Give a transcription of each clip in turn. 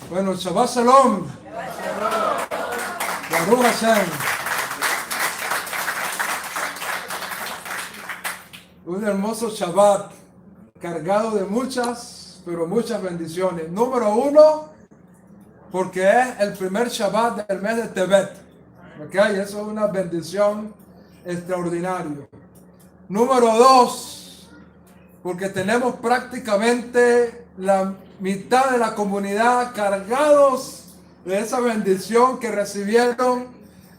Bueno, Shabbat Shalom. Baruch Hashem. Un hermoso Shabbat cargado de muchas, pero muchas bendiciones. Número uno, porque es el primer Shabbat del mes de Tebet. ¿Ok? Eso es una bendición extraordinaria. Número dos, porque tenemos prácticamente la mitad de la comunidad cargados de esa bendición que recibieron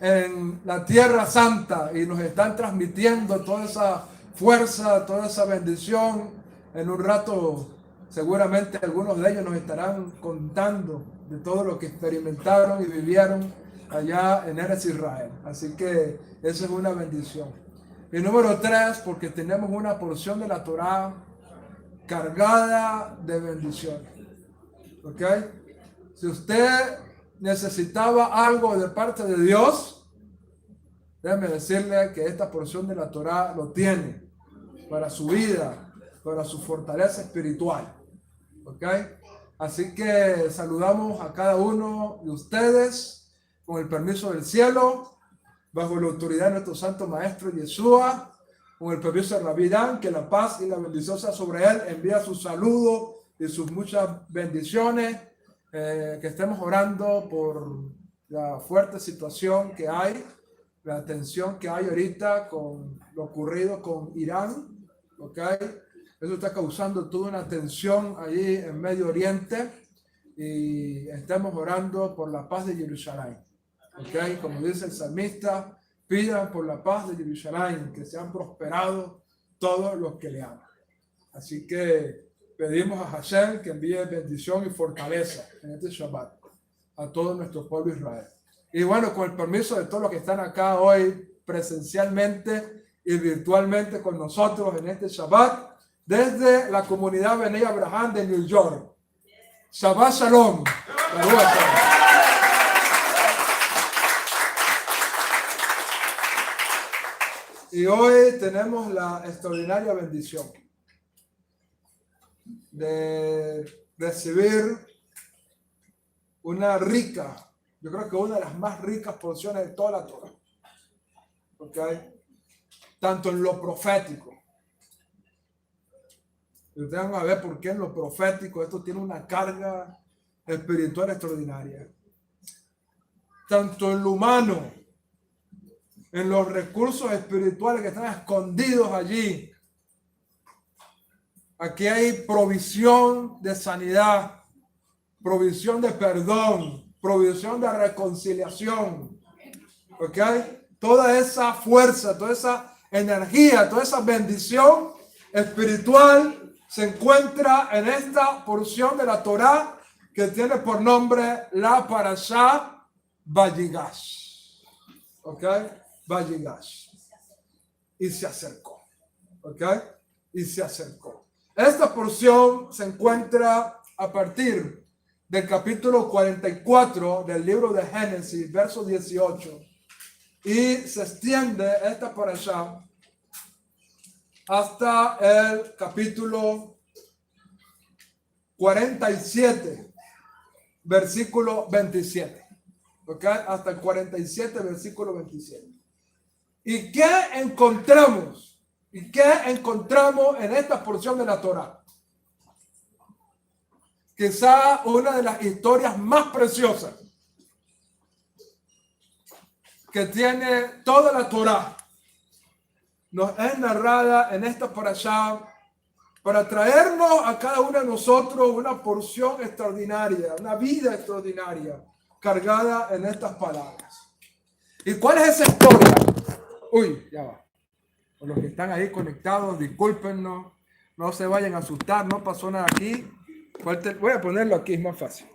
en la Tierra Santa y nos están transmitiendo toda esa fuerza, toda esa bendición. En un rato seguramente algunos de ellos nos estarán contando de todo lo que experimentaron y vivieron allá en Eretz Israel. Así que esa es una bendición. Y número tres, porque tenemos una porción de la Torá cargada de bendiciones. ¿Ok? Si usted necesitaba algo de parte de Dios, déjeme decirle que esta porción de la Torá lo tiene para su vida, para su fortaleza espiritual. ¿Ok? Así que saludamos a cada uno de ustedes con el permiso del cielo, bajo la autoridad de nuestro santo maestro Yeshua, con el permiso de Rabbi Dan, que la paz y la bendición sea sobre él, envía su saludo y sus muchas bendiciones, que estemos orando por la fuerte situación que hay, la tensión que hay ahorita con lo ocurrido con Irán, ¿ok? Eso está causando toda una tensión allí en Medio Oriente y estamos orando por la paz de Jerusalén. Okay, como dice el salmista, pidan por la paz de Jerusalén, que sean prosperados todos los que le aman. Así que pedimos a Hashem que envíe bendición y fortaleza en este Shabbat a todo nuestro pueblo Israel. Y bueno, con el permiso de todos los que están acá hoy presencialmente y virtualmente con nosotros en este Shabbat, desde la comunidad Bnei Abraham de New York. Shabbat Shalom. Y hoy tenemos la extraordinaria bendición de recibir una rica, yo creo que una de las más ricas porciones de toda la Torah. ¿Ok? Tanto en lo profético. Y ustedes van a ver por qué en lo profético esto tiene una carga espiritual extraordinaria. Tanto en lo humano, en los recursos espirituales que están escondidos allí. Aquí hay provisión de sanidad, provisión de perdón, provisión de reconciliación. ¿Ok? Toda esa fuerza, toda esa energía, toda esa bendición espiritual se encuentra en esta porción de la Torá que tiene por nombre la Parashá Vayigash. ¿Ok? Vayigash. Y se acercó. ¿Ok? Y se acercó. Esta porción se encuentra a partir del capítulo 44 del libro de Génesis, verso 18. Y se extiende esta parashá hasta el capítulo 47, versículo 27. ¿Ok? Hasta el 47, versículo 27. ¿Y qué encontramos? ¿Y qué encontramos en esta porción de la Torá? Quizá una de las historias más preciosas que tiene toda la Torá. Nos es narrada en esta parashá para traernos a cada uno de nosotros una porción extraordinaria, una vida extraordinaria cargada en estas palabras. ¿Y cuál es esa historia? Uy, ya va. Por los que están ahí conectados, discúlpenos, no se vayan a asustar, no pasó nada aquí. Voy a ponerlo aquí, es más fácil.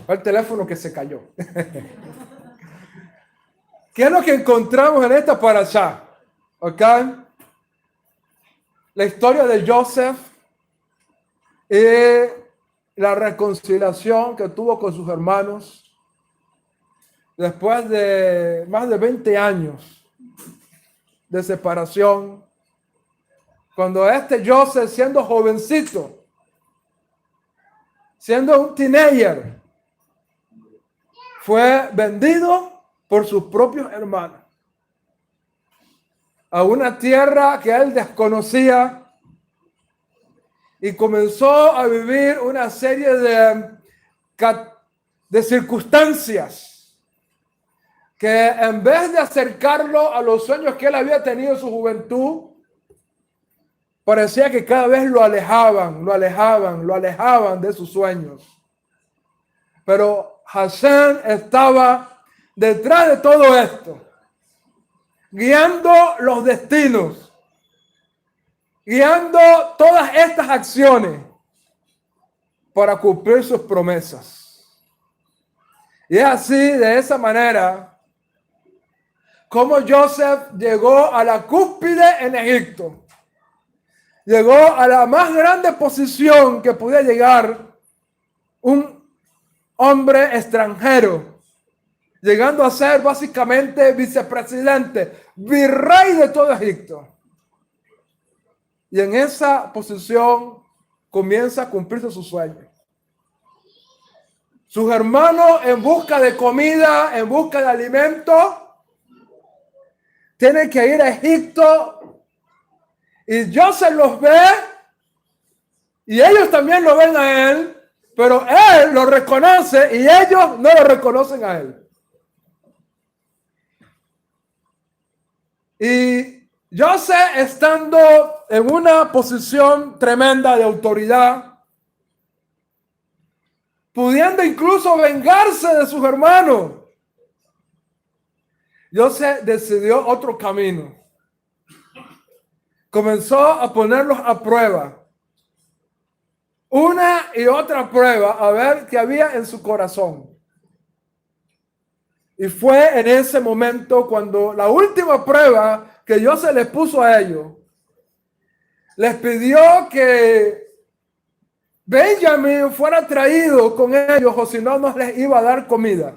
Fue el teléfono que se cayó. ¿Qué es lo que encontramos en esta parashá? ¿Ok? La historia de Joseph y la reconciliación que tuvo con sus hermanos después de más de 20 años de separación. Cuando Joseph, siendo jovencito, siendo un teenager, fue vendido por sus propios hermanos a una tierra que él desconocía y comenzó a vivir una serie de circunstancias que en vez de acercarlo a los sueños que él había tenido en su juventud, parecía que cada vez lo alejaban de sus sueños. Pero Hashem estaba detrás de todo esto, guiando los destinos, guiando todas estas acciones para cumplir sus promesas. Y es así, de esa manera, como Joseph llegó a la cúspide en Egipto. Llegó a la más grande posición que podía llegar un hombre extranjero, llegando a ser básicamente vicepresidente, virrey de todo Egipto. Y en esa posición comienza a cumplirse su sueño. Sus hermanos, en busca de comida, en busca de alimento, tienen que ir a Egipto. Y Joseph los ve y ellos también lo ven a él, pero él lo reconoce y ellos no lo reconocen a él. Y Joseph, estando en una posición tremenda de autoridad, pudiendo incluso vengarse de sus hermanos, Joseph decidió otro camino. Comenzó a ponerlos a prueba. Una y otra prueba, a ver qué había en su corazón. Y fue en ese momento cuando la última prueba que Joseph les puso a ellos, les pidió que Benjamín fuera traído con ellos, o si no, no les iba a dar comida.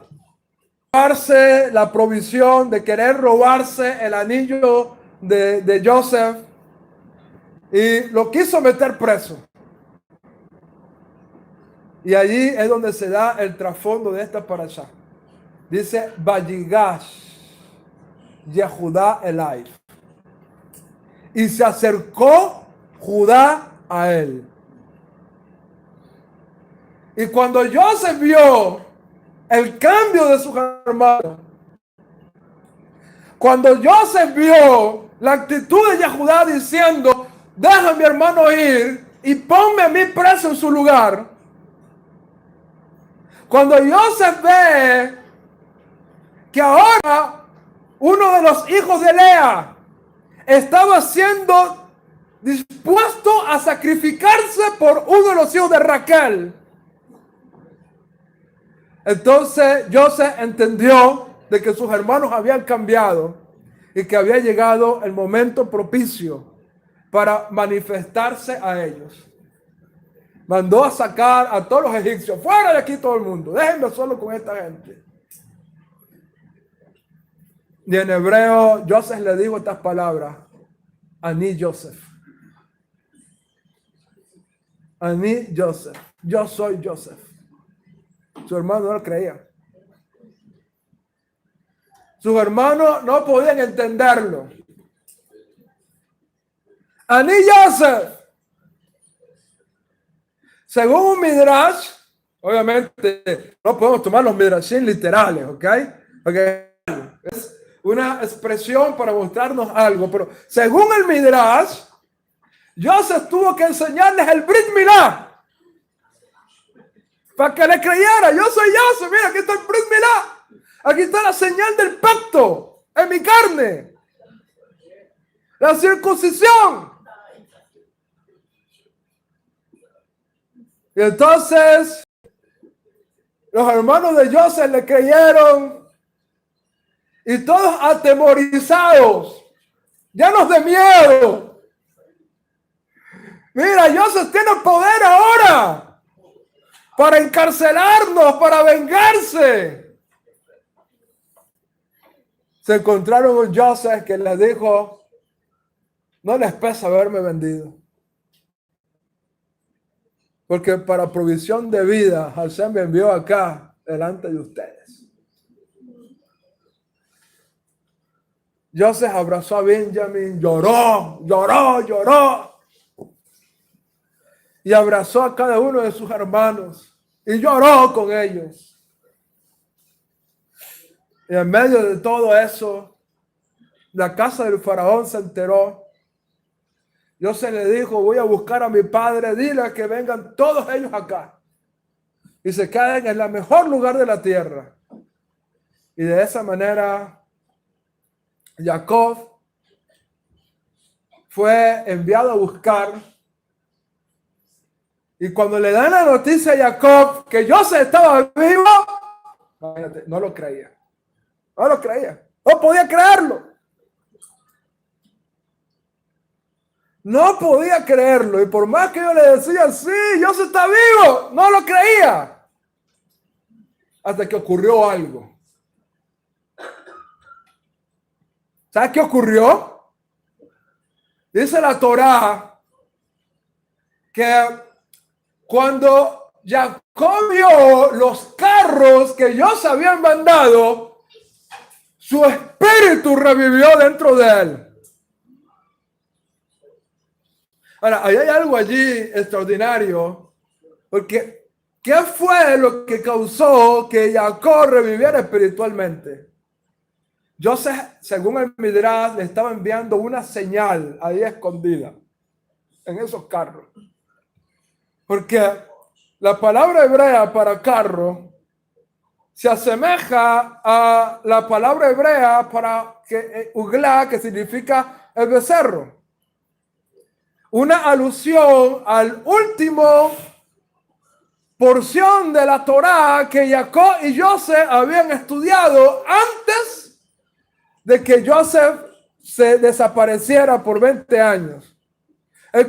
Robarse la provisión, de querer robarse el anillo de Joseph, y lo quiso meter preso. Y allí es donde se da el trasfondo de esta parashá. Dice, Vayigash Yehudá Elai. Y se acercó Judá a él. Y cuando Joseph vio el cambio de sus hermanos, cuando Joseph vio la actitud de Yehudá diciendo, deja a mi hermano ir y ponme a mí preso en su lugar. Cuando Joseph ve que ahora uno de los hijos de Lea estaba siendo dispuesto a sacrificarse por uno de los hijos de Raquel, entonces Joseph entendió de que sus hermanos habían cambiado y que había llegado el momento propicio para manifestarse a ellos. Mandó a sacar a todos los egipcios, fuera de aquí todo el mundo, déjenme solo con esta gente. Y en hebreo, Joseph le dijo estas palabras, Ani Joseph. Ani Joseph, yo soy Joseph. Su hermano no lo creía. Sus hermanos no podían entenderlo. Ani Joseph. Según un midrash, obviamente no podemos tomar los midrashim literales, ¿ok? Es una expresión para mostrarnos algo, pero según el midrash, Joseph tuvo que enseñarles el Brit Milá para que le creyera. Yo soy Joseph, mira, aquí está el Brit Milá, aquí está la señal del pacto en mi carne, la circuncisión. Y entonces los hermanos de Joseph le creyeron y todos atemorizados, llenos de miedo. Mira, Joseph tiene poder ahora para encarcelarnos, para vengarse. Se encontraron con Joseph que les dijo, no les pesa haberme vendido. Porque para provisión de vida, Hashem me envió acá delante de ustedes. Joseph abrazó a Benjamín, lloró. Y abrazó a cada uno de sus hermanos y lloró con ellos. Y en medio de todo eso, la casa del faraón se enteró. Joseph le dijo, voy a buscar a mi padre, dile que vengan todos ellos acá. Y se queden en el mejor lugar de la tierra. Y de esa manera, Jacob fue enviado a buscar. Y cuando le dan la noticia a Jacob que Joseph estaba vivo, no lo creía. No podía creerlo. No podía creerlo. Y por más que yo le decía, sí, Joseph está vivo, no lo creía. Hasta que ocurrió algo. ¿Sabes qué ocurrió? Dice la Torá que cuando Jacob vio los carros que ellos habían mandado, su espíritu revivió dentro de él. Ahora, hay algo allí extraordinario, porque ¿qué fue lo que causó que Jacob reviviera espiritualmente? Joseph, según el Midrash, le estaba enviando una señal ahí escondida en esos carros. Porque la palabra hebrea para carro se asemeja a la palabra hebrea para ugla, que significa el becerro. Una alusión al último porción de la Torá que Jacob y Joseph habían estudiado antes de que Joseph se desapareciera por 20 años.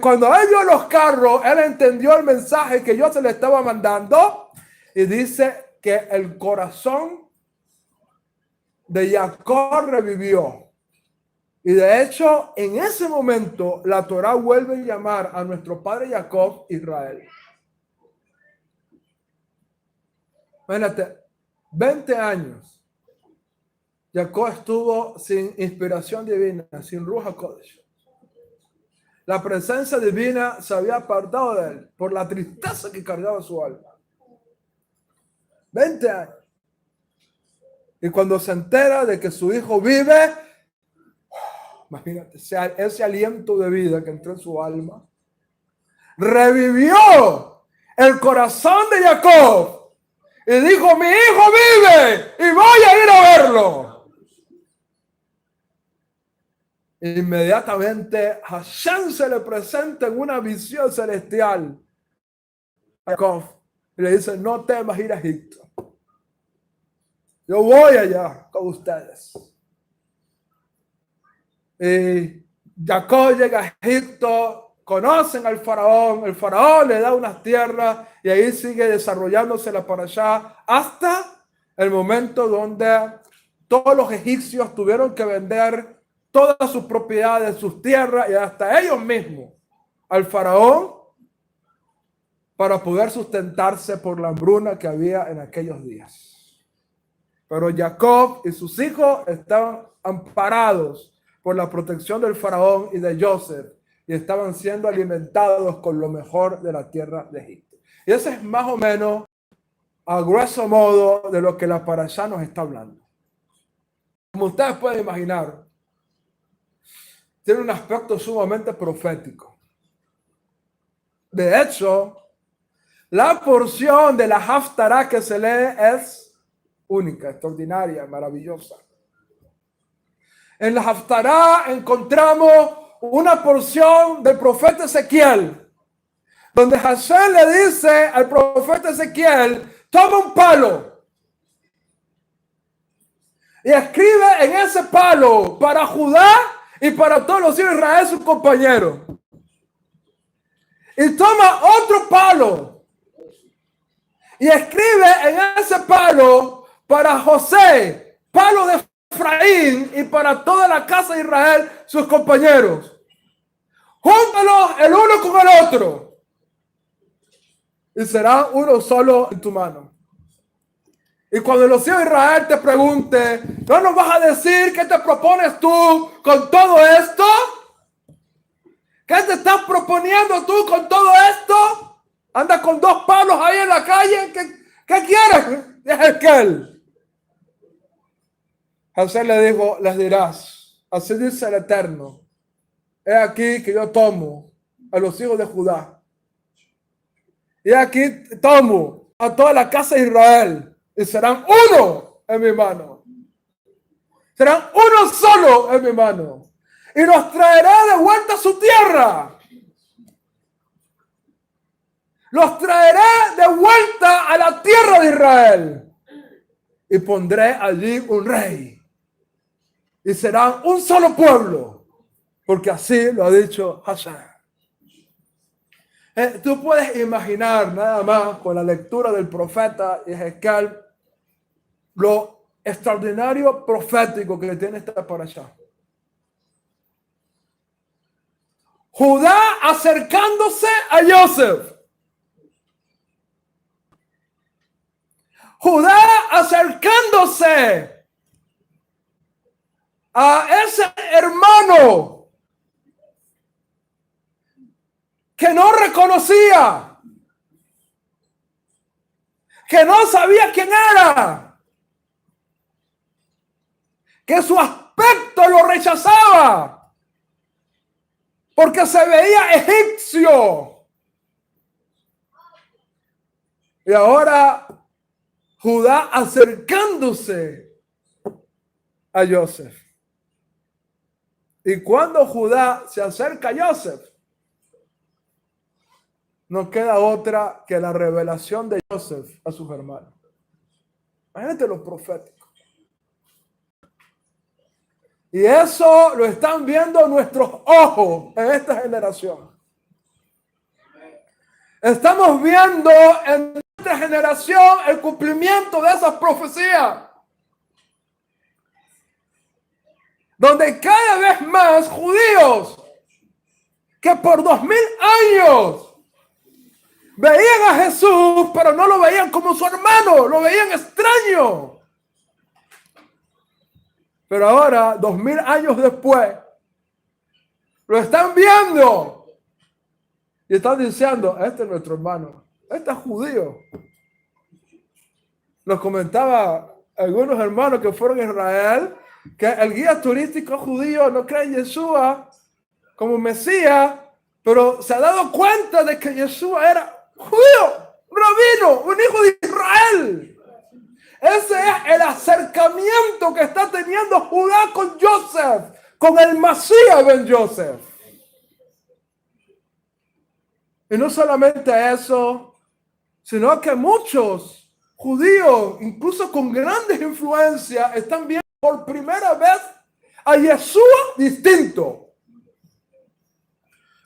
Cuando él vio los carros, él entendió el mensaje que Joseph le estaba mandando y dice que el corazón de Jacob revivió. Y de hecho, en ese momento, la Torá vuelve a llamar a nuestro padre Jacob Israel. Imagínate, 20 años. Jacob estuvo sin inspiración divina, sin Ruach HaKodesh. La presencia divina se había apartado de él por la tristeza que cargaba su alma. 20 años. Y cuando se entera de que su hijo vive, imagínate, ese aliento de vida que entró en su alma, revivió el corazón de Jacob y dijo, mi hijo vive y voy a ir a verlo. Inmediatamente Hashem se le presenta en una visión celestial a Jacob y le dice, no temas ir a Egipto. Yo voy allá con ustedes. Y Jacob llega a Egipto, conocen al faraón, el faraón le da unas tierras y ahí sigue desarrollándose la parashá hasta el momento donde todos los egipcios tuvieron que vender todas sus propiedades, sus tierras y hasta ellos mismos al faraón para poder sustentarse por la hambruna que había en aquellos días. Pero Jacob y sus hijos estaban amparados por la protección del faraón y de Joseph y estaban siendo alimentados con lo mejor de la tierra de Egipto. Y ese es más o menos a grueso modo de lo que la parashá nos está hablando. Como ustedes pueden imaginar, tiene un aspecto sumamente profético. De hecho, la porción de la Haftará que se lee es única, extraordinaria, maravillosa. En la Haftará encontramos una porción del profeta Ezequiel, donde Hashem le dice al profeta Ezequiel, toma un palo y escribe en ese palo para Judá y para todos los hijos de Israel, sus compañeros. Y toma otro palo y escribe en ese palo para José, palo de Efraín, y para toda la casa de Israel, sus compañeros. Júntalos el uno con el otro. y será uno solo en tu mano. Y cuando los hijos de Israel te pregunte, ¿no nos vas a decir qué te propones tú con todo esto? ¿Qué te estás proponiendo tú con todo esto? Anda con 2 palos ahí en la calle. ¿Qué quieres? Es aquel. José le dijo, les dirás, así dice el Eterno, he aquí que yo tomo a los hijos de Judá. Y aquí tomo a toda la casa de Israel y serán uno en mi mano. Serán uno solo en mi mano. Y los traeré de vuelta a su tierra. Los traeré de vuelta a la tierra de Israel. Y pondré allí un rey. Y serán un solo pueblo. Porque así lo ha dicho Hashem. Tú puedes imaginar nada más con la lectura del profeta Ezequiel lo extraordinario profético que tiene esta parasha. Judá acercándose a Joseph. Judá acercándose a ese hermano que no reconocía, que no sabía quién era, que su aspecto lo rechazaba, porque se veía egipcio. Y ahora Judá acercándose a Joseph. Y cuando Judá se acerca a Joseph, no queda otra que la revelación de Joseph a sus hermanos. Imagínate lo profético. Y eso lo están viendo nuestros ojos en esta generación. Estamos viendo en nuestra generación el cumplimiento de esas profecías. Donde cada vez más judíos que por 2000 años veían a Jesús, pero no lo veían como su hermano, lo veían extraño. Pero ahora, 2000 años después, lo están viendo. Y están diciendo, este es nuestro hermano, este es judío. Nos comentaba algunos hermanos que fueron a Israel, que el guía turístico judío no cree en Yeshua como Mesías, pero se ha dado cuenta de que Yeshua era judío, un rabino, un hijo de Israel. Ese es el acercamiento que está teniendo Judá con Joseph, con el Masías ben Joseph. Y no solamente eso, sino que muchos judíos, incluso con grandes influencias, están viendo por primera vez a Yeshua distinto.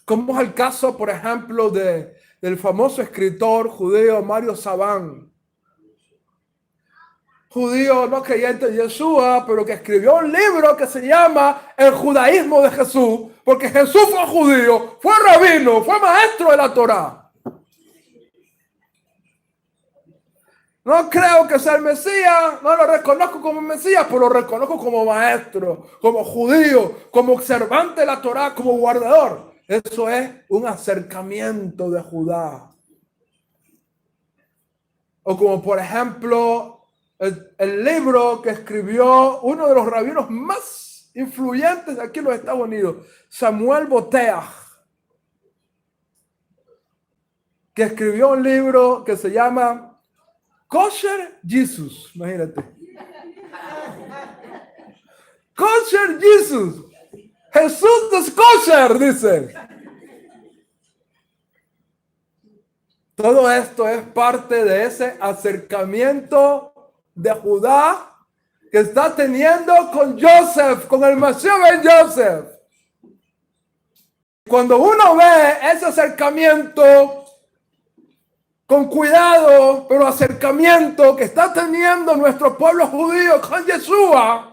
Como es el caso, por ejemplo, del famoso escritor judío Mario Sabán. Judío no creyente en Yeshua, pero que escribió un libro que se llama El judaísmo de Jesús, porque Jesús fue judío, fue rabino, fue maestro de la Torá. No creo que sea el Mesías, no lo reconozco como Mesías, pero lo reconozco como maestro, como judío, como observante de la Torá, como guardador. Eso es un acercamiento de Judá. O como por ejemplo el libro que escribió uno de los rabinos más influyentes de aquí en los Estados Unidos, Samuel Boteach, que escribió un libro que se llama Kosher Jesus. Imagínate. Kosher Jesus. Jesús es kosher, dice. Todo esto es parte de ese acercamiento de Judá que está teniendo con Joseph, con el Masías ben Joseph. Cuando uno ve ese acercamiento con cuidado, pero acercamiento que está teniendo nuestro pueblo judío con Yeshua,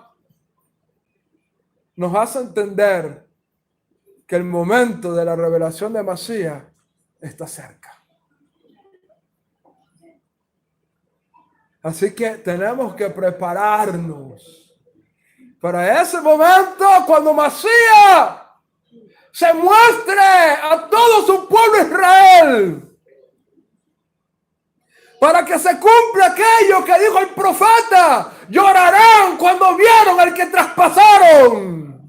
nos hace entender que el momento de la revelación de Masías está cerca. Así que tenemos que prepararnos para ese momento cuando Mesías se muestre a todo su pueblo Israel. Para que se cumpla aquello que dijo el profeta. Llorarán cuando vieron al que traspasaron.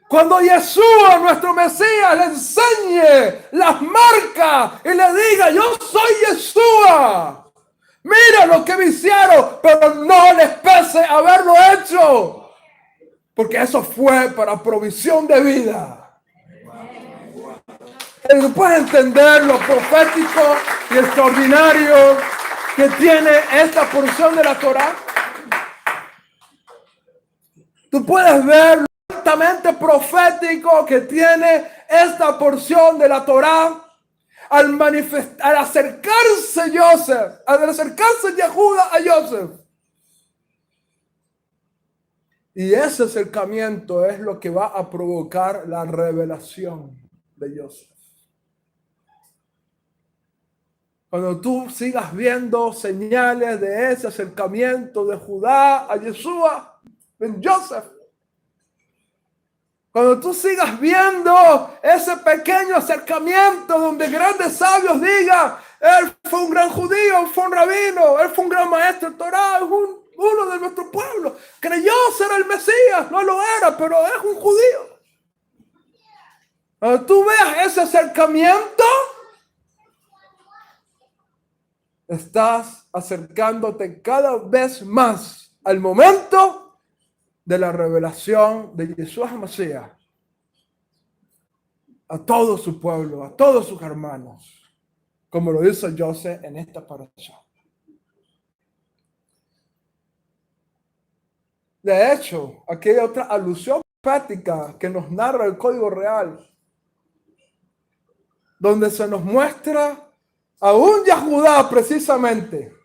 Cuando Yeshua, nuestro Mesías, le enseñe las marcas y le diga, yo soy Yeshua. Mira lo que me hicieron, pero no les pese haberlo hecho. Porque eso fue para provisión de vida. Tú puedes entender lo profético y extraordinario que tiene esta porción de la Torá. Tú puedes ver lo altamente profético que tiene esta porción de la Torá al acercarse Joseph, al acercarse Yehuda a Joseph. Y ese acercamiento es lo que va a provocar la revelación de Joseph. Cuando tú sigas viendo señales de ese acercamiento de Judá a Yeshua, en Joseph. Cuando tú sigas viendo ese pequeño acercamiento donde grandes sabios digan, él fue un gran judío, fue un rabino, él fue un gran maestro de Torá, es uno de nuestro pueblo. Creyó ser el Mesías, no lo era, pero es un judío. Cuando tú veas ese acercamiento, estás acercándote cada vez más al momento de la revelación de Yeshua Mesías a todo su pueblo, a todos sus hermanos, como lo hizo Joseph en esta parasha. De hecho, aquí hay otra alusión profética que nos narra el Código Real, donde se nos muestra a un Yehudá precisamente,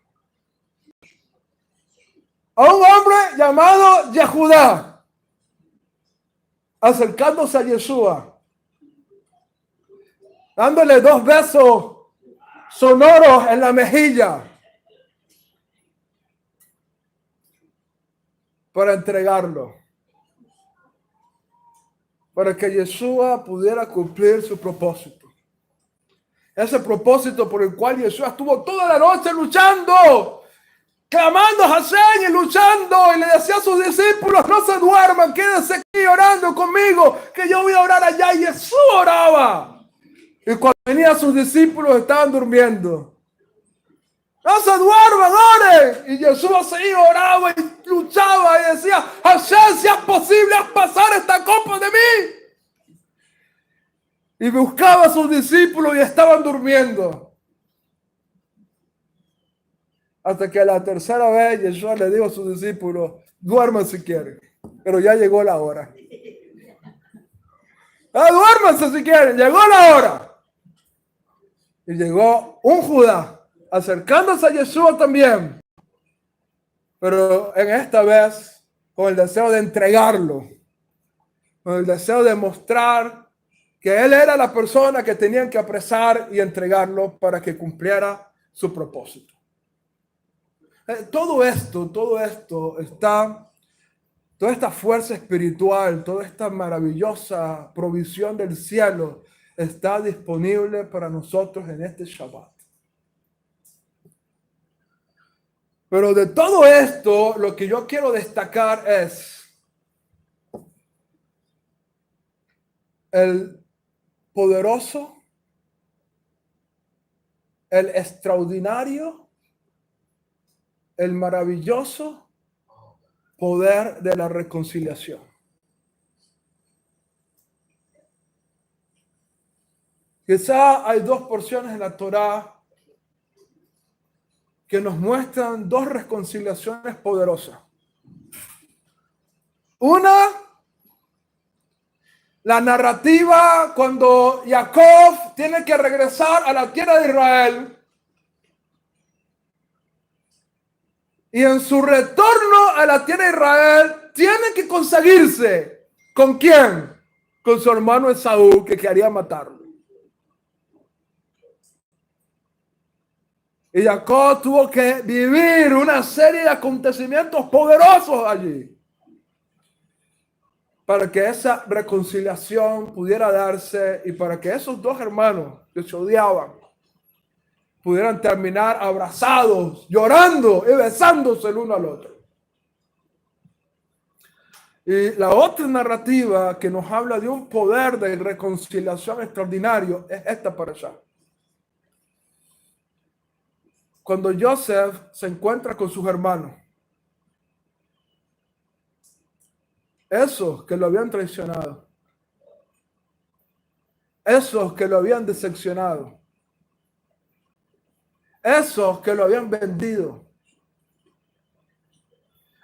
a un hombre llamado Yehudá, acercándose a Yeshua, dándole 2 besos sonoros en la mejilla para entregarlo, para que Yeshua pudiera cumplir su propósito. Ese propósito por el cual Yeshua estuvo toda la noche luchando, clamando a Hashem y luchando, y le decía a sus discípulos, no se duerman, quédense aquí orando conmigo, que yo voy a orar allá. Y Jesús oraba. Y cuando venían sus discípulos estaban durmiendo. No se duerman, oren. Y Jesús seguía, oraba y luchaba y decía, Hashem, si es posible, haz pasar esta copa de mí. Y buscaba a sus discípulos y estaban durmiendo. Hasta que a la tercera vez Yeshua le dijo a sus discípulos, duerman si quieren, pero ya llegó la hora. Duérmanse si quieren, llegó la hora. Y llegó un Judá, acercándose a Yeshua también, pero en esta vez con el deseo de entregarlo, con el deseo de mostrar que él era la persona que tenían que apresar y entregarlo para que cumpliera su propósito. Todo esto está, toda esta fuerza espiritual, toda esta maravillosa provisión del cielo está disponible para nosotros en este Shabbat. Pero de todo esto, lo que yo quiero destacar es el poderoso, el extraordinario, el maravilloso poder de la reconciliación. Quizá hay 2 porciones en la Torá que nos muestran 2 reconciliaciones poderosas. Una, la narrativa cuando Jacob tiene que regresar a la tierra de Israel. Y en su retorno a la tierra de Israel, tiene que conseguirse. ¿Con quién? Con su hermano Esaú, que quería matarlo. Y Jacob tuvo que vivir una serie de acontecimientos poderosos allí para que esa reconciliación pudiera darse y para que esos dos hermanos que se odiaban pudieran terminar abrazados, llorando y besándose el uno al otro. Y la otra narrativa que nos habla de un poder de reconciliación extraordinario es esta para allá. Cuando Joseph se encuentra con sus hermanos, esos que lo habían traicionado, esos que lo habían decepcionado, esos que lo habían vendido,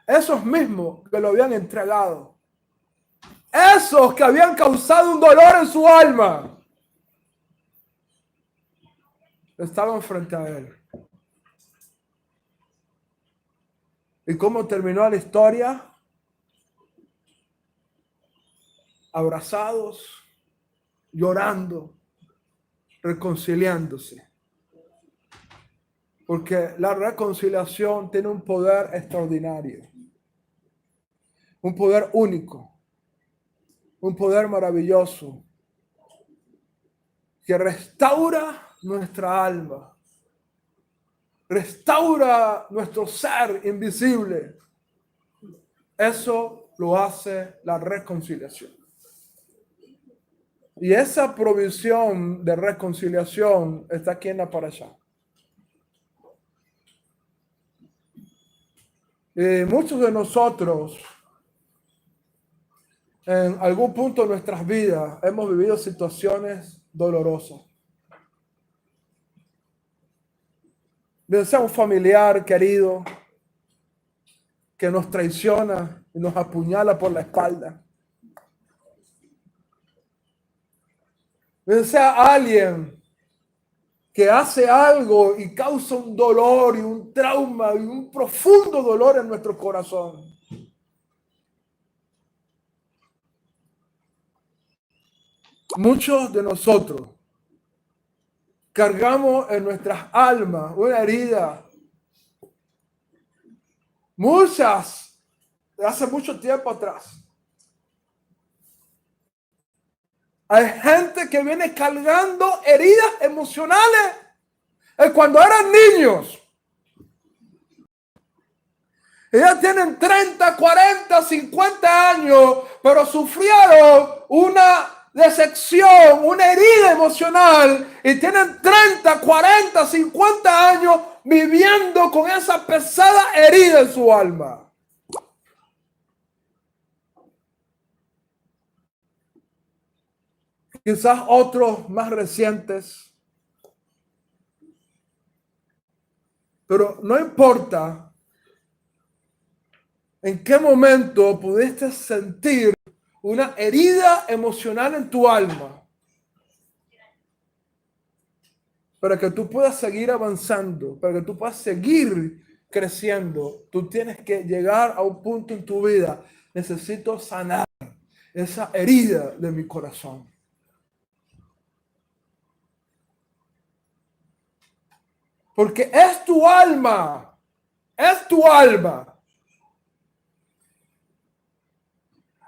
esos mismos que lo habían entregado, esos que habían causado un dolor en su alma, estaban frente a él. ¿Y cómo terminó la historia? Abrazados, llorando, reconciliándose. Porque la reconciliación tiene un poder extraordinario, un poder único, un poder maravilloso, que restaura nuestra alma, restaura nuestro ser invisible. Eso lo hace la reconciliación. Y esa provisión de reconciliación está aquí en la parashá. Y muchos de nosotros, en algún punto de nuestras vidas, hemos vivido situaciones dolorosas. Bien sea un familiar querido que nos traiciona y nos apuñala por la espalda. Bien sea alguien que hace algo y causa un dolor y un trauma y un profundo dolor en nuestro corazón. Muchos de nosotros cargamos en nuestras almas una herida. Muchas, de hace mucho tiempo atrás. Hay gente que viene cargando heridas emocionales cuando eran niños. Ellas tienen 30, 40, 50 años, pero sufrieron una decepción, una herida emocional y tienen 30, 40, 50 años viviendo con esa pesada herida en su alma. Quizás otros más recientes. Pero no importa en qué momento pudiste sentir una herida emocional en tu alma. Para que tú puedas seguir avanzando, para que tú puedas seguir creciendo, tú tienes que llegar a un punto en tu vida. Necesito sanar esa herida de mi corazón. Porque es tu alma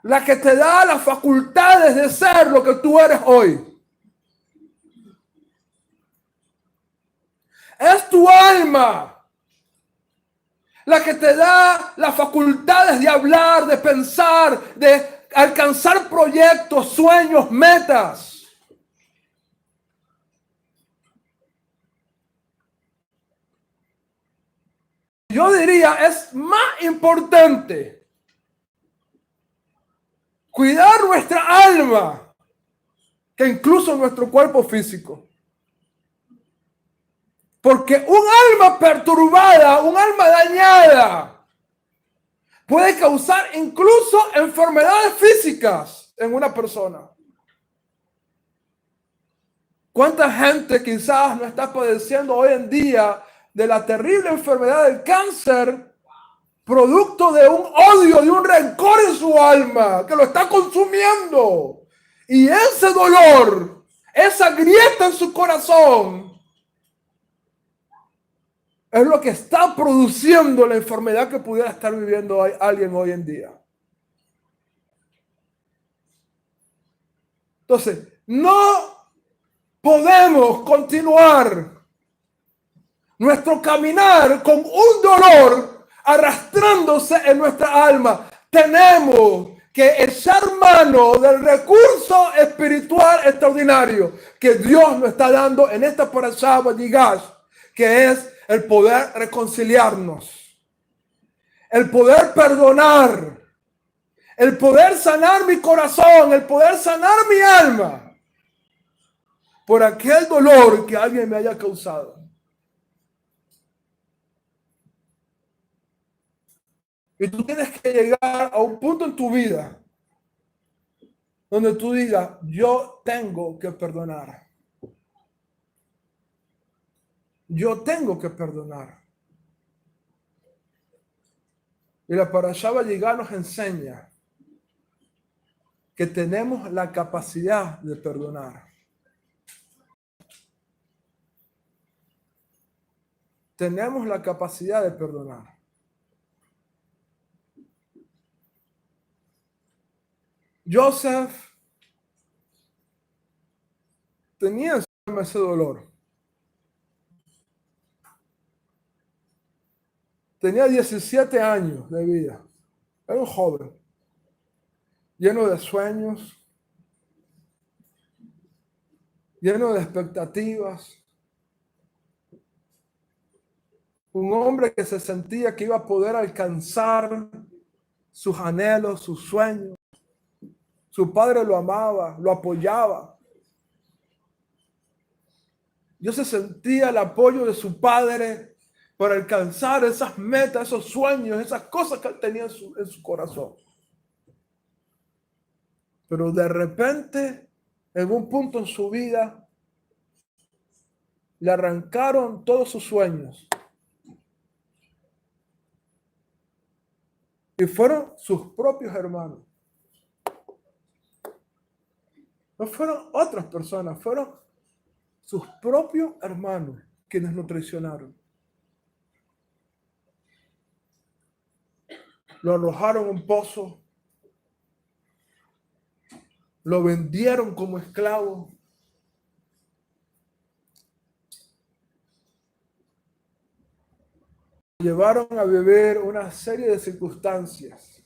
la que te da las facultades de ser lo que tú eres hoy. Es tu alma la que te da las facultades de hablar, de pensar, de alcanzar proyectos, sueños, metas. Yo diría, es más importante cuidar nuestra alma que incluso nuestro cuerpo físico. Porque un alma perturbada, un alma dañada, puede causar incluso enfermedades físicas en una persona. ¿Cuánta gente quizás no está padeciendo hoy en día de la terrible enfermedad del cáncer, producto de un odio, de un rencor en su alma, que lo está consumiendo? Y ese dolor, esa grieta en su corazón, es lo que está produciendo la enfermedad que pudiera estar viviendo alguien hoy en día. Entonces, no podemos continuar nuestro caminar con un dolor arrastrándose en nuestra alma. Tenemos que echar mano del recurso espiritual extraordinario que Dios nos está dando en esta parashá Vayigash, que es el poder reconciliarnos, el poder perdonar, el poder sanar mi corazón, el poder sanar mi alma por aquel dolor que alguien me haya causado. Y tú tienes que llegar a un punto en tu vida donde tú digas, yo tengo que perdonar. Yo tengo que perdonar. Y la parashá Vayigash nos enseña que tenemos la capacidad de perdonar. Tenemos la capacidad de perdonar. Joseph tenía ese dolor. Tenía 17 años de vida. Era un joven, lleno de sueños, lleno de expectativas. Un hombre que se sentía que iba a poder alcanzar sus anhelos, sus sueños. Su padre lo amaba, lo apoyaba. Yo se sentía el apoyo de su padre para alcanzar esas metas, esos sueños, esas cosas que él tenía en su corazón. Pero de repente, en un punto en su vida, le arrancaron todos sus sueños. Y fueron sus propios hermanos. No fueron otras personas, fueron sus propios hermanos quienes lo traicionaron. Lo arrojaron a un pozo. Lo vendieron como esclavo. Llevaron a vivir una serie de circunstancias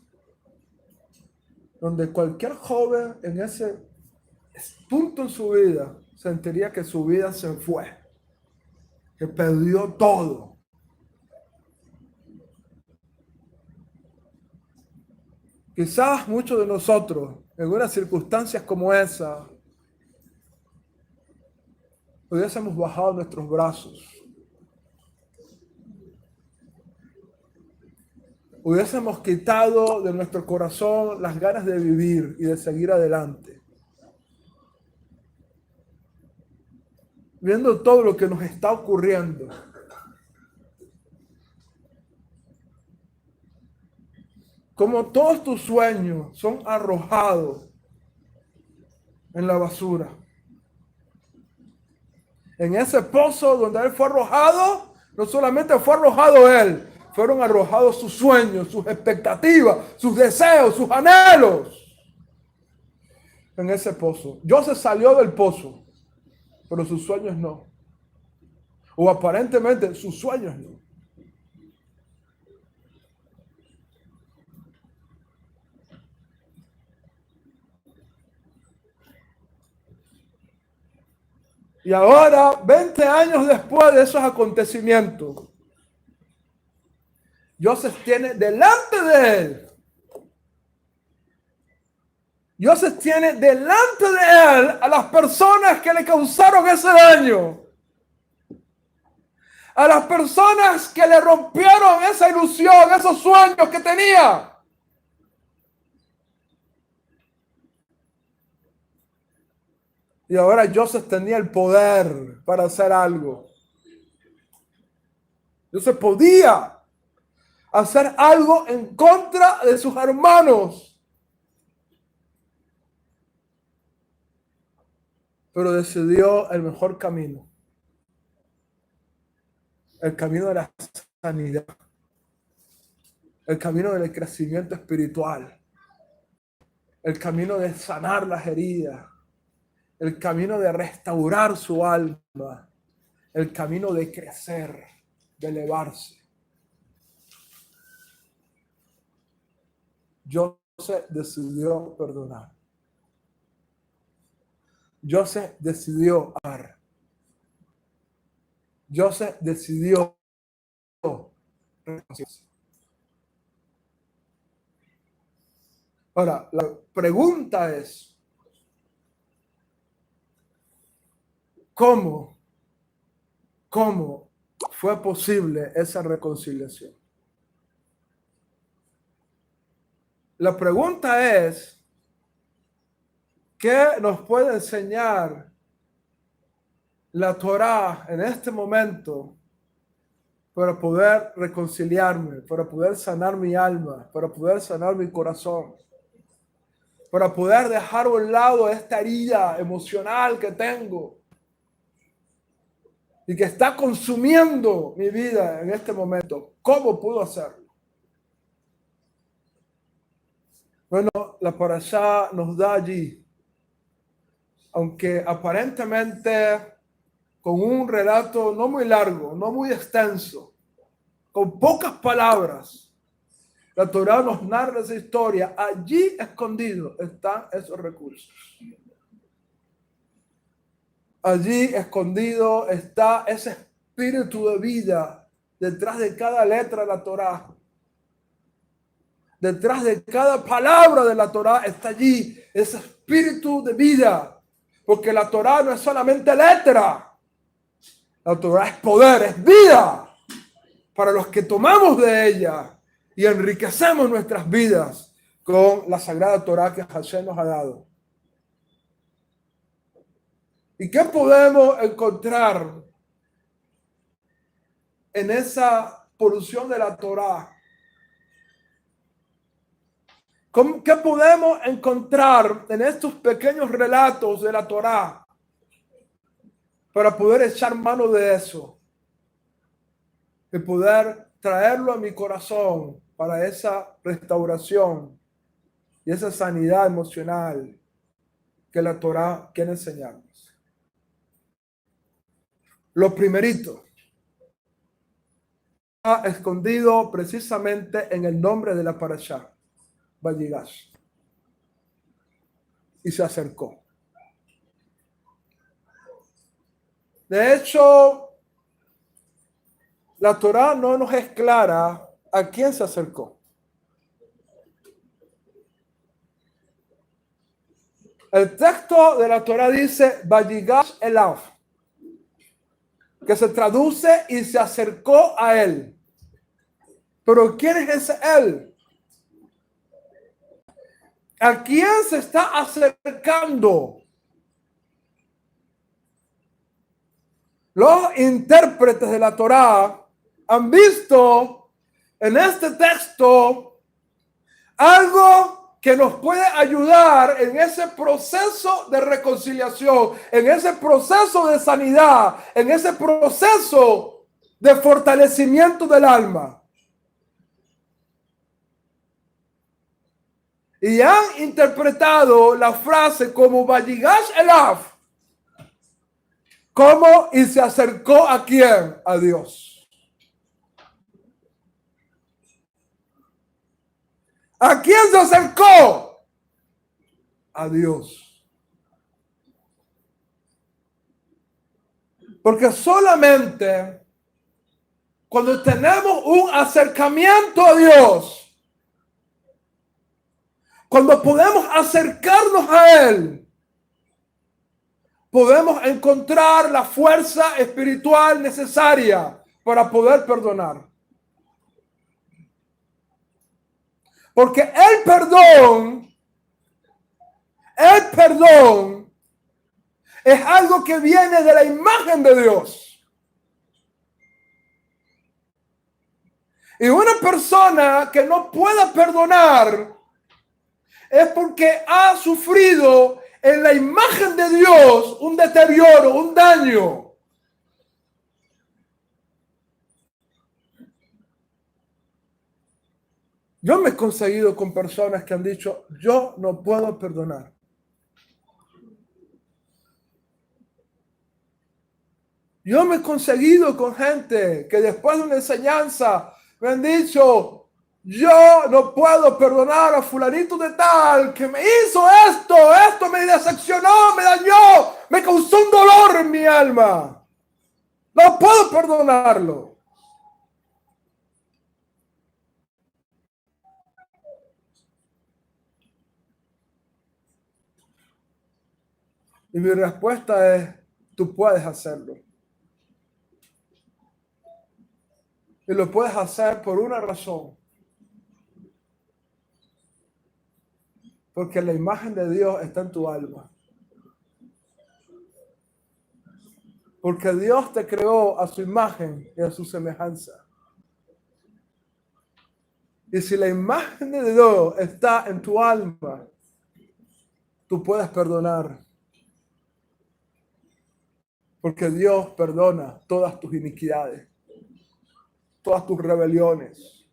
donde cualquier joven en ese punto en su vida sentiría que su vida se fue, que perdió todo. Quizás muchos de nosotros, en unas circunstancias como esa, hubiésemos bajado nuestros brazos. Hubiésemos quitado de nuestro corazón las ganas de vivir y de seguir adelante. Viendo todo lo que nos está ocurriendo. Como todos tus sueños son arrojados en la basura. En ese pozo donde él fue arrojado, no solamente fue arrojado él, fueron arrojados sus sueños, sus expectativas, sus deseos, sus anhelos. En ese pozo. Joseph salió del pozo, pero sus sueños no. O aparentemente sus sueños no. Y ahora, 20 años después de esos acontecimientos, Joseph tiene delante de él. Joseph tiene delante de él a las personas que le causaron ese daño. A las personas que le rompieron esa ilusión, esos sueños que tenía. Y ahora Joseph tenía el poder para hacer algo. Joseph podía hacer algo en contra de sus hermanos. Pero decidió el mejor camino. el camino de la sanidad, el camino del crecimiento espiritual, el camino de sanar las heridas, el camino de restaurar su alma, el camino de crecer, de elevarse. José decidió perdonar. José decidió amar. José decidió reconciliarse. Ahora, la pregunta es, ¿cómo fue posible esa reconciliación? La pregunta es, ¿qué nos puede enseñar la Torá en este momento para poder reconciliarme, para poder sanar mi alma, para poder sanar mi corazón, para poder dejar a un lado esta herida emocional que tengo y que está consumiendo mi vida en este momento? ¿Cómo puedo hacerlo? Bueno, la parashá nos da allí, aunque aparentemente con un relato no muy largo, no muy extenso, con pocas palabras, la Torá nos narra esa historia. Allí escondidos están esos recursos. Allí escondido está ese espíritu de vida detrás de cada letra de la Torá. Detrás de cada palabra de la Torá está allí ese espíritu de vida. Porque la Torá no es solamente letra. La Torá es poder, es vida. Para los que tomamos de ella y enriquecemos nuestras vidas con la sagrada Torá que Hashem nos ha dado. ¿Y qué podemos encontrar en esa porción de la Torá? ¿Qué podemos encontrar en estos pequeños relatos de la Torá para poder echar mano de eso y poder traerlo a mi corazón para esa restauración y esa sanidad emocional que la Torá quiere enseñarnos? Lo primerito está escondido precisamente en el nombre de la parashá, Vayigash, y se acercó. De hecho, la Torá no nos es clara a quién se acercó. El texto de la Torá dice Vayigash elav, que se traduce y se acercó a él. Pero ¿quién es ese él? ¿A quién se está acercando? Los intérpretes de la Torá han visto en este texto algo que nos puede ayudar en ese proceso de reconciliación, en ese proceso de sanidad, en ese proceso de fortalecimiento del alma. Y han interpretado la frase como Vayigash elav, como y se acercó a quién, a Dios. ¿A quién se acercó? A Dios. Porque solamente cuando tenemos un acercamiento a Dios, cuando podemos acercarnos a Él, podemos encontrar la fuerza espiritual necesaria para poder perdonar. Porque el perdón es algo que viene de la imagen de Dios. Y una persona que no pueda perdonar es porque ha sufrido en la imagen de Dios un deterioro, un daño. Yo me he conseguido con personas que han dicho, yo no puedo perdonar. Yo me he conseguido con gente que después de una enseñanza me han dicho, yo no puedo perdonar a fulanito de tal que me hizo esto me decepcionó, me dañó, me causó un dolor en mi alma. No puedo perdonarlo. Y mi respuesta es, tú puedes hacerlo. Y lo puedes hacer por una razón. Porque la imagen de Dios está en tu alma. Porque Dios te creó a su imagen y a su semejanza. Y si la imagen de Dios está en tu alma, tú puedes perdonar. Porque Dios perdona todas tus iniquidades, todas tus rebeliones.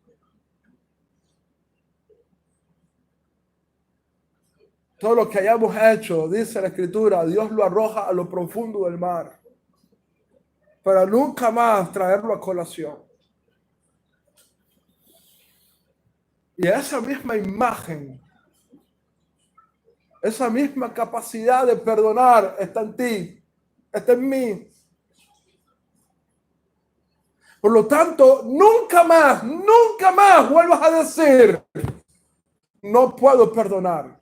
Todo lo que hayamos hecho, dice la Escritura, Dios lo arroja a lo profundo del mar, para nunca más traerlo a colación. Y esa misma imagen, esa misma capacidad de perdonar está en ti, está en mí. Por lo tanto, nunca más vuelvas a decir, no puedo perdonar.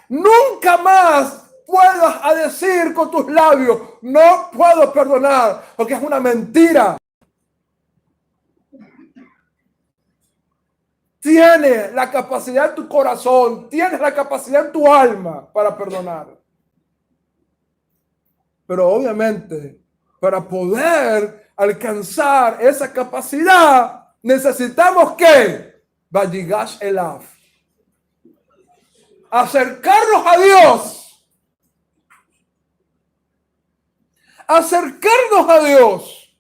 Nunca más puedas a decir con tus labios, no puedo perdonar, porque es una mentira. Tienes la capacidad en tu corazón, tienes la capacidad en tu alma para perdonar. Pero obviamente, para poder alcanzar esa capacidad, necesitamos que Vayigash Elav, acercarnos a Dios. Acercarnos a Dios.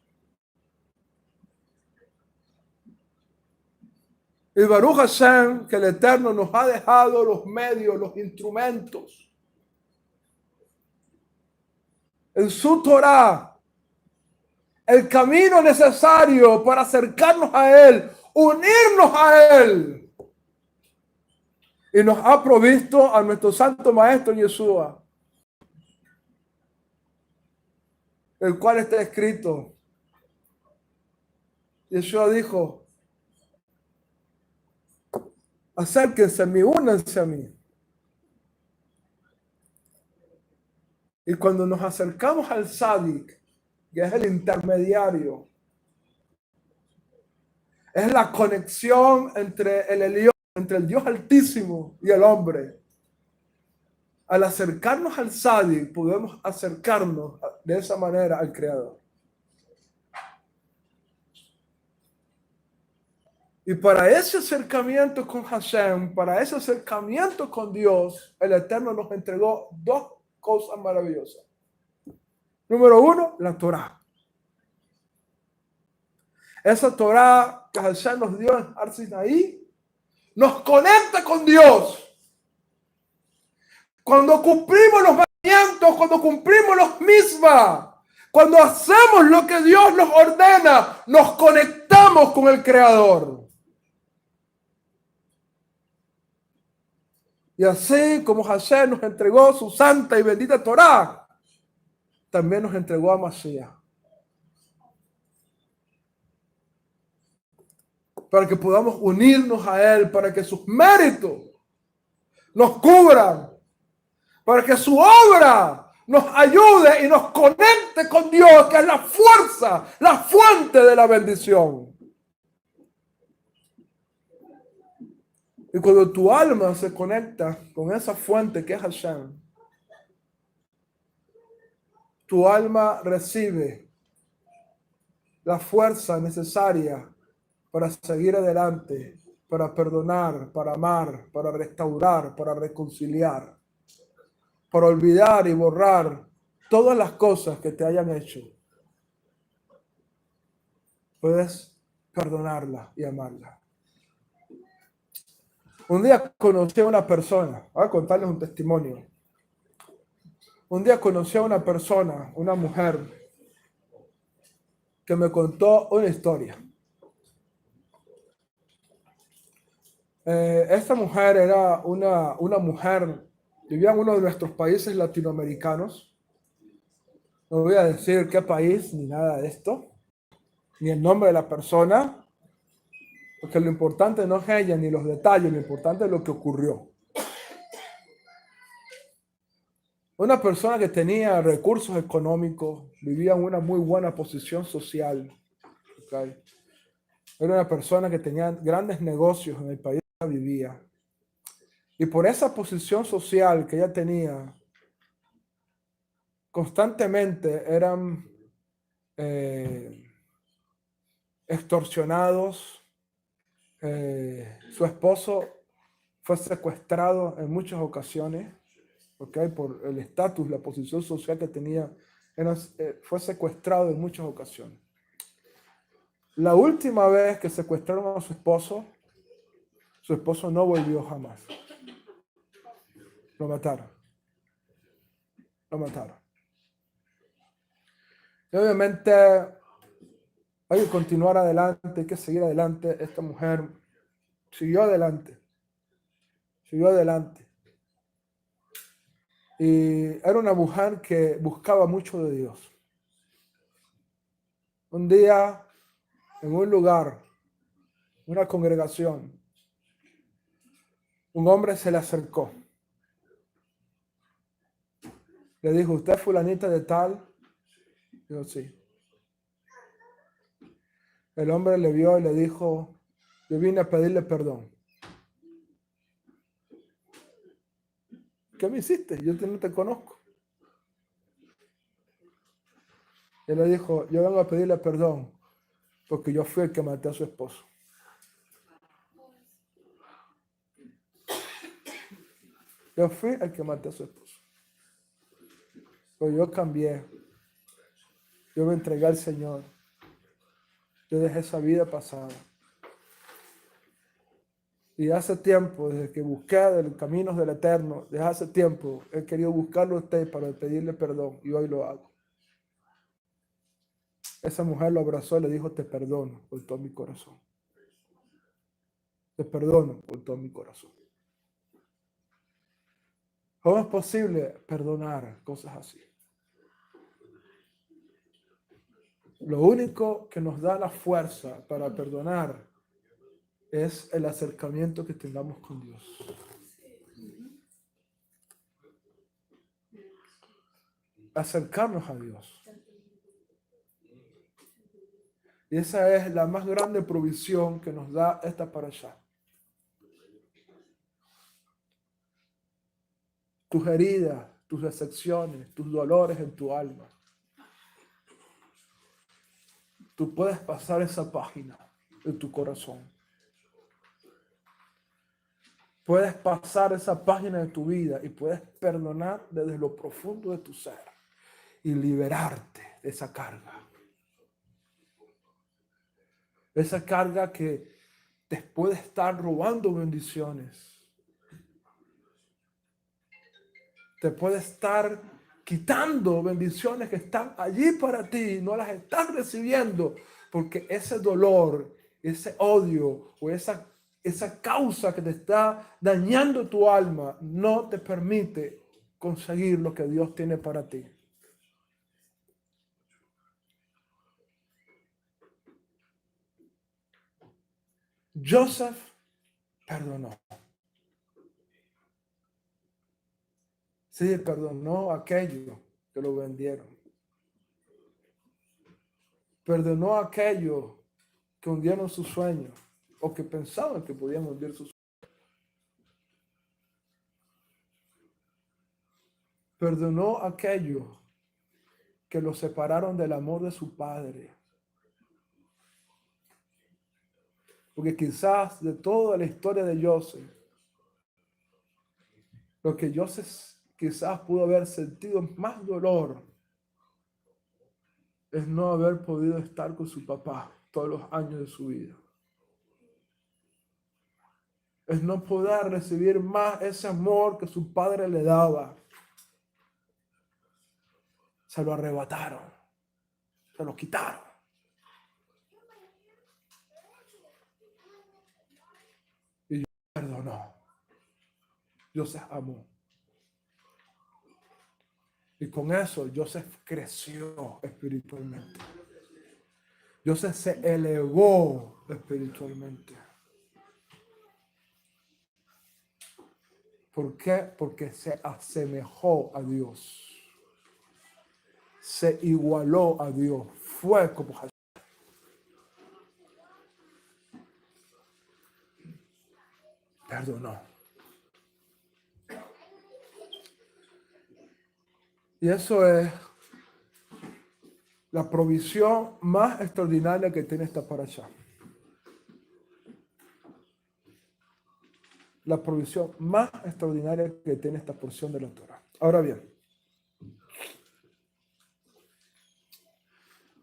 Y Baruch Hashem, que el Eterno nos ha dejado los medios, los instrumentos. En su Torah, el camino necesario para acercarnos a Él, unirnos a Él. Y nos ha provisto a nuestro Santo Maestro Yeshua, el cual está escrito. Yeshua dijo, acérquense a mí, únanse a mí. Y cuando nos acercamos al Sadik, que es el intermediario, es la conexión entre el Dios Altísimo y el hombre. Al acercarnos al Sadik, podemos acercarnos de esa manera al Creador. Y para ese acercamiento con Hashem, para ese acercamiento con Dios, el Eterno nos entregó dos cosas maravillosas. Número uno, la Torah. Esa Torah que Hashem nos dio en Har Sinaí nos conecta con Dios. Cuando cumplimos los mandamientos, cuando cumplimos los mismas, cuando hacemos lo que Dios nos ordena, nos conectamos con el Creador. Y así como Hashem nos entregó su santa y bendita Torah, también nos entregó a Mashiach. Para que podamos unirnos a Él, para que sus méritos nos cubran, para que su obra nos ayude y nos conecte con Dios, que es la fuerza, la fuente de la bendición. Y cuando tu alma se conecta con esa fuente que es Hashem, tu alma recibe la fuerza necesaria para seguir adelante, para perdonar, para amar, para restaurar, para reconciliar, para olvidar y borrar todas las cosas que te hayan hecho. Puedes perdonarla y amarla. Un día conocí a una persona, voy a contarles un testimonio. Un día conocí a una persona, una mujer, que me contó una historia. Esta mujer era una mujer, vivía en uno de nuestros países latinoamericanos. No voy a decir qué país ni nada de esto, ni el nombre de la persona, porque lo importante no es ella ni los detalles, lo importante es lo que ocurrió. Una persona que tenía recursos económicos, vivía en una muy buena posición social. ¿Okay? Era una persona que tenía grandes negocios en el país donde vivía. Y por esa posición social que ella tenía, constantemente eran extorsionados. Su esposo fue secuestrado en muchas ocasiones, ¿okay? Por el estatus, la posición social que tenía, fue secuestrado en muchas ocasiones. La última vez que secuestraron a su esposo no volvió jamás. Lo mataron. Lo mataron. Y obviamente hay que continuar adelante, hay que seguir adelante. Esta mujer siguió adelante. Siguió adelante. Y era una mujer que buscaba mucho de Dios. Un día, en un lugar, una congregación, un hombre se le acercó. Le dijo, ¿usted es fulanita de tal? Dijo, sí. El hombre le vio y le dijo, yo vine a pedirle perdón. ¿Qué me hiciste? Yo no te conozco. Él le dijo, yo vengo a pedirle perdón porque yo fui el que maté a su esposo. Yo fui el que maté a su esposo. Pero yo cambié. Yo me entregué al Señor. Yo dejé esa vida pasada. Y hace tiempo, desde que busqué los caminos del Eterno, desde hace tiempo he querido buscarlo a usted para pedirle perdón y hoy lo hago. Esa mujer lo abrazó y le dijo, te perdono por todo mi corazón. Te perdono por todo mi corazón. ¿Cómo es posible perdonar cosas así? Lo único que nos da la fuerza para perdonar es el acercamiento que tengamos con Dios. Acercarnos a Dios. Y esa es la más grande provisión que nos da esta parashá. Tus heridas, tus decepciones, tus dolores en tu alma. Tú puedes pasar esa página en tu corazón. Puedes pasar esa página de tu vida y puedes perdonar desde lo profundo de tu ser y liberarte de esa carga. Esa carga que te puede estar robando bendiciones. Te puede estar quitando bendiciones que están allí para ti y no las estás recibiendo porque ese dolor, ese odio o esa causa que te está dañando tu alma no te permite conseguir lo que Dios tiene para ti. Joseph perdonó. Sí, perdonó a aquellos que lo vendieron. Perdonó a aquellos que hundieron sus sueños o que pensaban que podían hundir sus sueños. Perdonó a aquellos que lo separaron del amor de su padre. Porque quizás de toda la historia de Joseph, lo que Joseph quizás pudo haber sentido más dolor es no haber podido estar con su papá todos los años de su vida. es no poder recibir más ese amor que su padre le daba. Se lo arrebataron, se lo quitaron. Y Dios perdonó. Joseph amó. Y con eso Joseph creció espiritualmente. Joseph se elevó espiritualmente. ¿Por qué? Porque se asemejó a Dios. Se igualó a Dios. Fue como Jesús. Perdonó. Y eso es la provisión más extraordinaria que tiene esta parasha. La provisión más extraordinaria que tiene esta porción de la Torah. Ahora bien,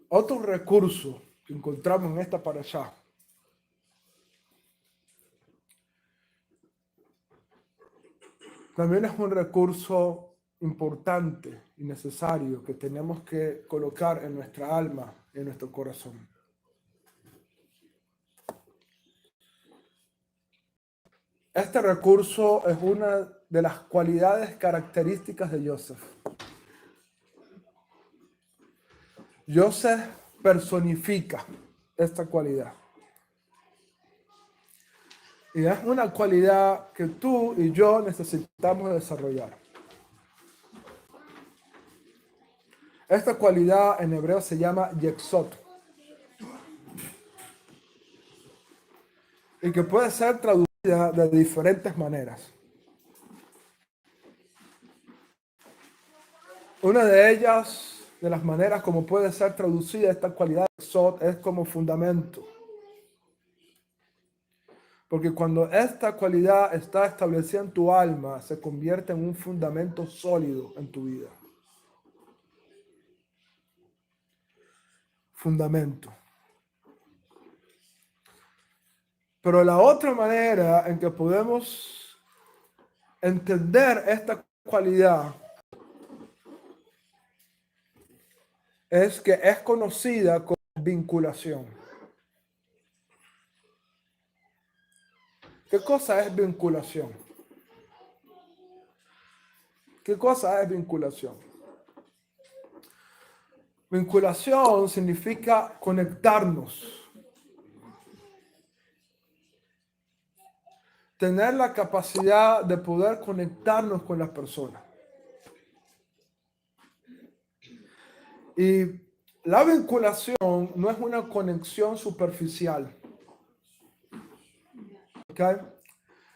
otro recurso que encontramos en esta parasha también es un recurso importante y necesario que tenemos que colocar en nuestra alma, en nuestro corazón. Este recurso es una de las cualidades características de Joseph. Joseph personifica esta cualidad. Y es una cualidad que tú y yo necesitamos desarrollar. Esta cualidad en hebreo se llama yexot. Y que puede ser traducida de diferentes maneras. Una de ellas, de las maneras como puede ser traducida esta cualidad yexot, es como fundamento. Porque cuando esta cualidad está establecida en tu alma, se convierte en un fundamento sólido en tu vida. Fundamento. Pero la otra manera en que podemos entender esta cualidad es que es conocida como vinculación. ¿Qué cosa es vinculación? ¿Qué cosa es vinculación? Vinculación significa conectarnos. Tener la capacidad de poder conectarnos con las personas. Y la vinculación no es una conexión superficial. ¿Okay?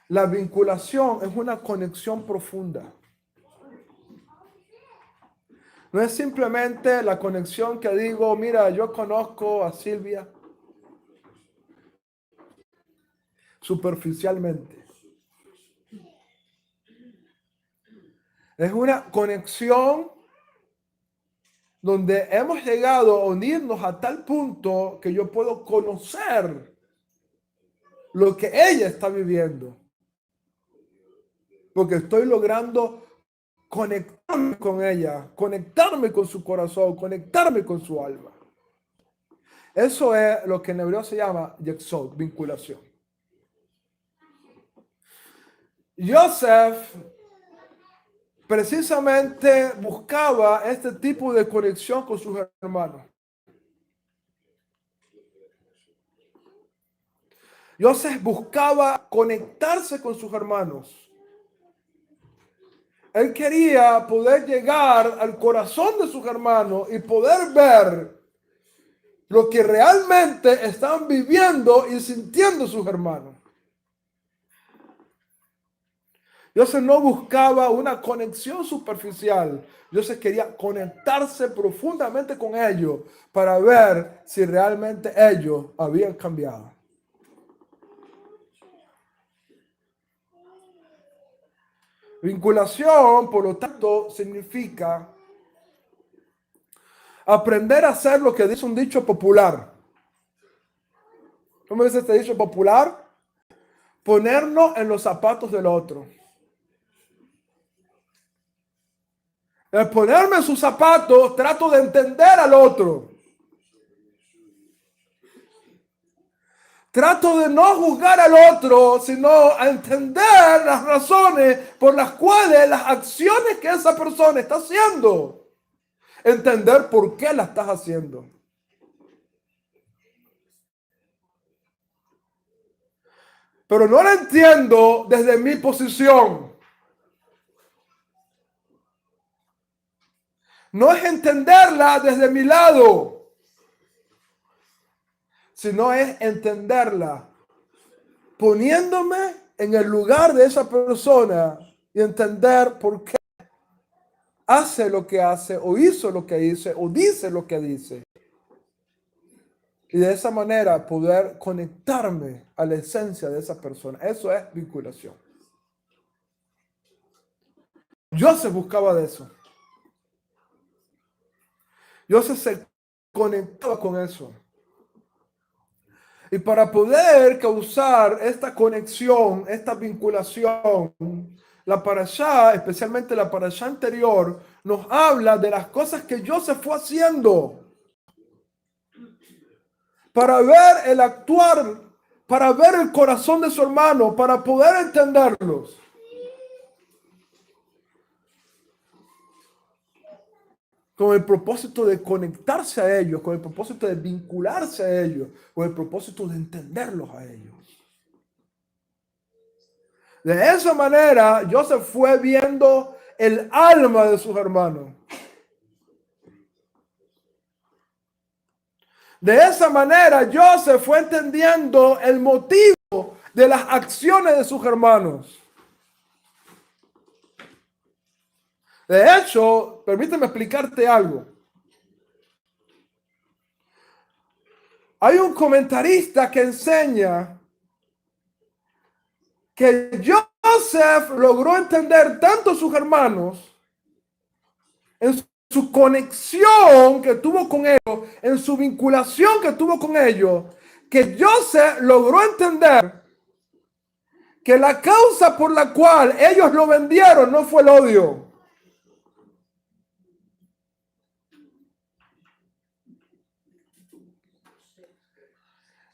La vinculación es una conexión profunda. No es simplemente la conexión que digo, mira, yo conozco a Silvia superficialmente. Es una conexión donde hemos llegado a unirnos a tal punto que yo puedo conocer lo que ella está viviendo. Porque estoy logrando conectarme con ella, conectarme con su corazón, conectarme con su alma. Eso es lo que en hebreo se llama yexot, vinculación. Joseph precisamente buscaba este tipo de conexión con sus hermanos. Joseph buscaba conectarse con sus hermanos. Él quería poder llegar al corazón de sus hermanos y poder ver lo que realmente están viviendo y sintiendo sus hermanos. Joseph no buscaba una conexión superficial. Joseph quería conectarse profundamente con ellos para ver si realmente ellos habían cambiado. Vinculación, por lo tanto, significa aprender a hacer lo que dice un dicho popular. ¿Cómo dice este dicho popular? ponernos en los zapatos del otro. Al ponerme en sus zapatos, trato de entender al otro. Trato de no juzgar al otro, sino a entender las razones por las cuales las acciones que esa persona está haciendo. Entender por qué la estás haciendo. Pero no la entiendo desde mi posición. No es entenderla desde mi lado, sino es entenderla poniéndome en el lugar de esa persona y entender por qué hace lo que hace, o hizo lo que hizo, o dice lo que dice. Y de esa manera poder conectarme a la esencia de esa persona. Eso es vinculación. Joseph buscaba de eso. Joseph se conectaba con eso. Y para poder causar esta conexión, esta vinculación, la parashá, especialmente la parashá anterior, nos habla de las cosas que Joseph fue haciendo para ver el actuar, para ver el corazón de su hermano, para poder entenderlos. Con el propósito de conectarse a ellos, con el propósito de vincularse a ellos, con el propósito de entenderlos a ellos. De esa manera, Joseph fue viendo el alma de sus hermanos. De esa manera, Joseph fue entendiendo el motivo de las acciones de sus hermanos. De hecho, permíteme explicarte algo. Hay un comentarista que enseña que Joseph logró entender tanto a sus hermanos en su conexión que tuvo con ellos, en su vinculación que tuvo con ellos, que Joseph logró entender que la causa por la cual ellos lo vendieron no fue el odio.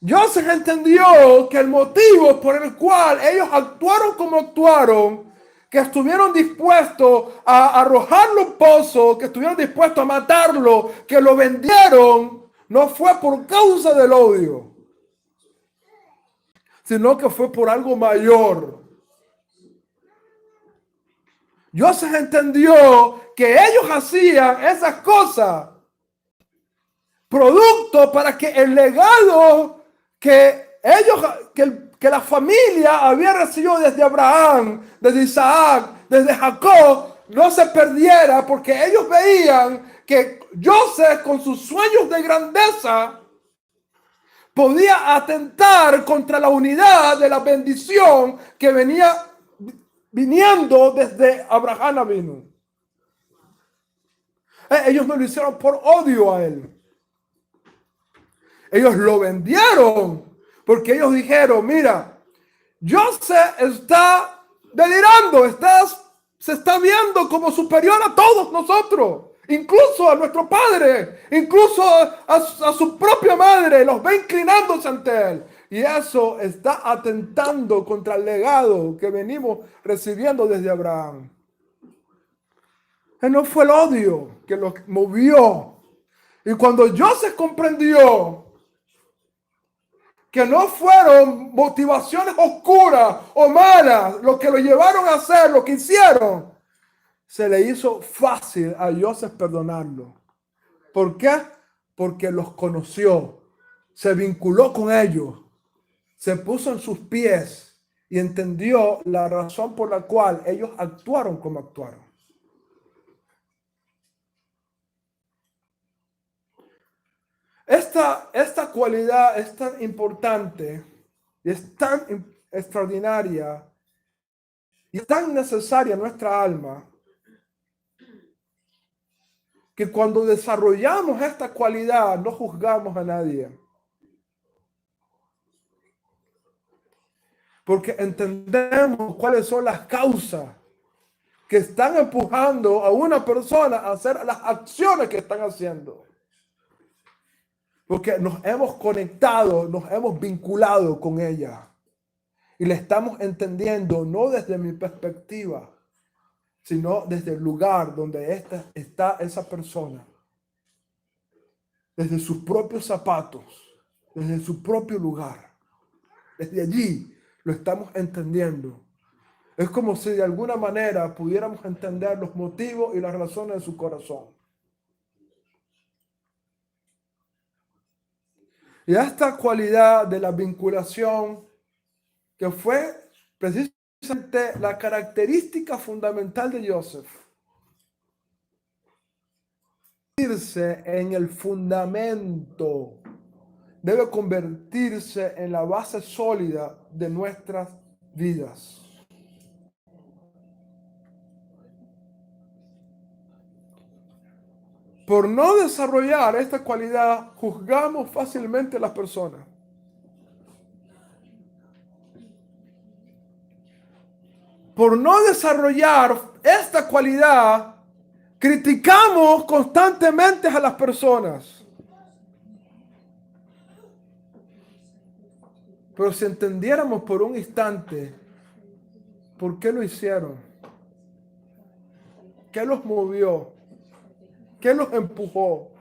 Joseph entendió que el motivo por el cual ellos actuaron como actuaron, que estuvieron dispuestos a arrojarlo a un pozo, que estuvieron dispuestos a matarlo, que lo vendieron, no fue por causa del odio, sino que fue por algo mayor. Joseph entendió que ellos hacían esas cosas producto para que el legado que ellos, que la familia había recibido desde Abraham, desde Isaac, desde Jacob, no se perdiera, porque ellos veían que Joseph, con sus sueños de grandeza, podía atentar contra la unidad de la bendición que venía viniendo desde Abraham Avinu. Ellos no lo hicieron por odio a él. Ellos lo vendieron porque ellos dijeron, mira, Joseph está delirando, se está viendo como superior a todos nosotros, incluso a nuestro padre, incluso a su propia madre, los ve inclinándose ante él. Y eso está atentando contra el legado que venimos recibiendo desde Abraham. No fue el odio que los movió. Y cuando Joseph comprendió que no fueron motivaciones oscuras o malas lo que lo llevaron a hacer, lo que hicieron, se le hizo fácil a Joseph perdonarlo. ¿Por qué? Porque los conoció, se vinculó con ellos, se puso en sus pies y entendió la razón por la cual ellos actuaron como actuaron. Esta cualidad es tan importante y es tan extraordinaria y es tan necesaria en nuestra alma que cuando desarrollamos esta cualidad no juzgamos a nadie. porque entendemos cuáles son las causas que están empujando a una persona a hacer las acciones que están haciendo. Porque nos hemos conectado, nos hemos vinculado con ella. Y le estamos entendiendo no desde mi perspectiva, sino desde el lugar donde está esa persona. Desde sus propios zapatos, desde su propio lugar. Desde allí lo estamos entendiendo. Es como si de alguna manera pudiéramos entender los motivos y las razones de su corazón. Y esta cualidad de la vinculación, que fue precisamente la característica fundamental de Joseph, en el fundamento, debe convertirse en la base sólida de nuestras vidas. Por no desarrollar esta cualidad, juzgamos fácilmente a las personas. Por no desarrollar esta cualidad, criticamos constantemente a las personas. Pero si entendiéramos por un instante por qué lo hicieron, qué los movió, qué los empujó,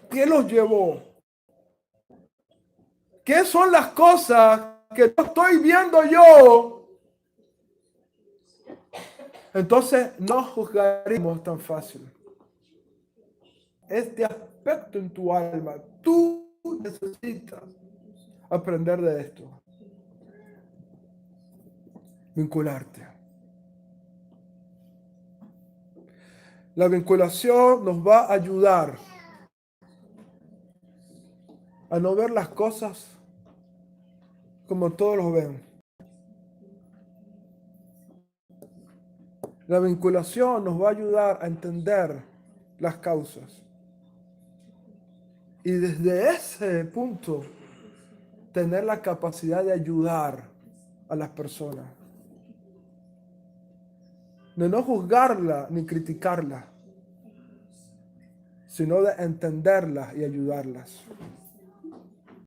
qué los llevó, qué son las cosas que no estoy viendo yo, entonces no juzgaríamos tan fácil. Este aspecto en tu alma, tú necesitas aprender de esto. Vincularte. La vinculación nos va a ayudar a no ver las cosas como todos lo ven. La vinculación nos va a ayudar a entender las causas. Y desde ese punto, tener la capacidad de ayudar a las personas. De no juzgarla ni criticarla, sino de entenderlas y ayudarlas.